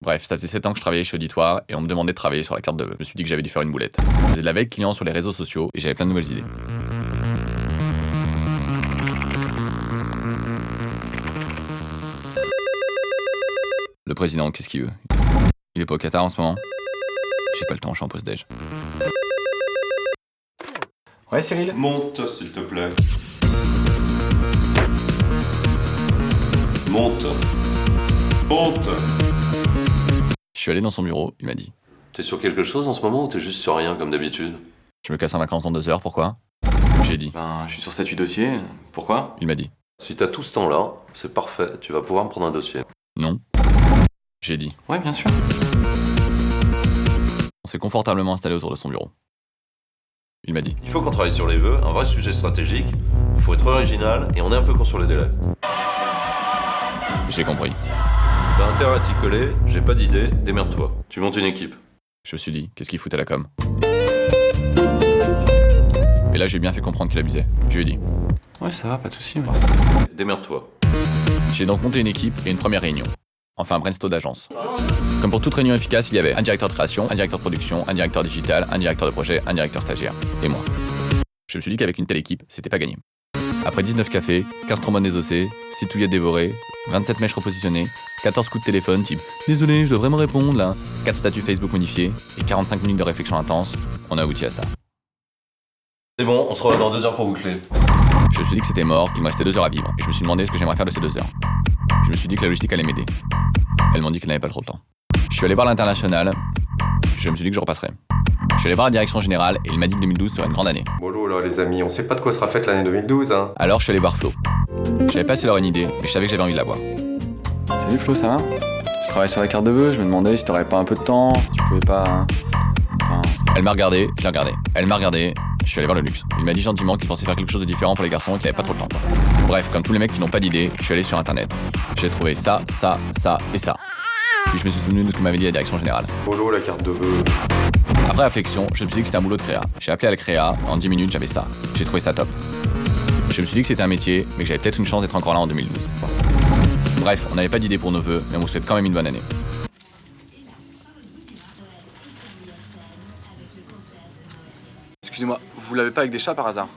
Bref, ça faisait 7 ans que je travaillais chez Auditoire et on me demandait de travailler sur la carte de vœux. Je me suis dit que j'avais dû faire une boulette. Je faisais de la veille client sur les réseaux sociaux et j'avais plein de nouvelles idées. Le président, qu'est-ce qu'il veut? Il est pas au Qatar en ce moment? J'ai pas le temps, je suis en pause déj. Ouais, Cyril? Monte, s'il te plaît. Monte. Monte. Je suis allé dans son bureau, il m'a dit. T'es sur quelque chose en ce moment ou t'es juste sur rien comme d'habitude? Je me casse en vacances dans 2 heures, pourquoi? J'ai dit. Ben, je suis sur 7-8 dossiers. Pourquoi? Il m'a dit. Si t'as tout ce temps-là, c'est parfait, tu vas pouvoir me prendre un dossier. Non. J'ai dit. Ouais, bien sûr. On s'est confortablement installé autour de son bureau. Il m'a dit. Il faut qu'on travaille sur les vœux, un vrai sujet stratégique, il faut être original et on est un peu court sur les délais. J'ai compris. T'as intérêt à t'y coller, j'ai pas d'idée, démerde-toi. Tu montes une équipe. Je me suis dit, qu'est-ce qu'il fout à la com? Et là, j'ai bien fait comprendre qu'il abusait. Je lui ai dit. Ouais, ça va, pas de soucis. Ouais. Démerde-toi. J'ai donc monté une équipe et une première réunion. Enfin, un brainstorm d'agence. Comme pour toute réunion efficace, il y avait un directeur de création, un directeur de production, un directeur digital, un directeur de projet, un directeur stagiaire. Et moi. Je me suis dit qu'avec une telle équipe, c'était pas gagné. Après 19 cafés, 15 trombones désossés, 6 touillettes dévorées, 27 mèches repositionnées, 14 coups de téléphone type « Désolé, je dois vraiment répondre là », 4 statuts Facebook modifiés et 45 minutes de réflexion intense, on a abouti à ça. C'est bon, on se revoit dans 2 heures pour boucler. Je me suis dit que c'était mort, qu'il me restait 2 heures à vivre, et je me suis demandé ce que j'aimerais faire de ces 2 heures. Je me suis dit que la logistique allait m'aider. Elles m'ont dit qu'elles n'avaient pas trop le temps. Je suis allé voir l'international, je me suis dit que je repasserais. Je suis allé voir la direction générale et il m'a dit que 2012 serait une grande année. Mollo là les amis, on sait pas de quoi sera faite l'année 2012 hein. Alors je suis allé voir Flo. Je savais pas s'il aurait une idée, mais je savais que j'avais envie de la voir. Salut Flo, ça va? Je travaille sur la carte de vœux, je me demandais si t'aurais pas un peu de temps, si tu pouvais pas... Enfin... Elle m'a regardé, je l'ai regardé. Elle m'a regardé, je suis allé voir le luxe. Il m'a dit gentiment qu'il pensait faire quelque chose de différent pour les garçons et qu'il avait pas trop le temps. Bref, comme tous les mecs qui n'ont pas d'idée, je suis allé sur internet. J'ai trouvé ça et ça. Puis je me suis souvenu de ce que m'avait dit la direction générale. Mollo la carte de vœux. Après réflexion, je me suis dit que c'était un boulot de créa. J'ai appelé à la créa, en 10 minutes j'avais ça. J'ai trouvé ça top. Je me suis dit que c'était un métier, mais que j'avais peut-être une chance d'être encore là en 2012. Bref, on n'avait pas d'idée pour nos vœux, mais on vous souhaite quand même une bonne année. Excusez-moi, vous l'avez pas avec des chats par hasard?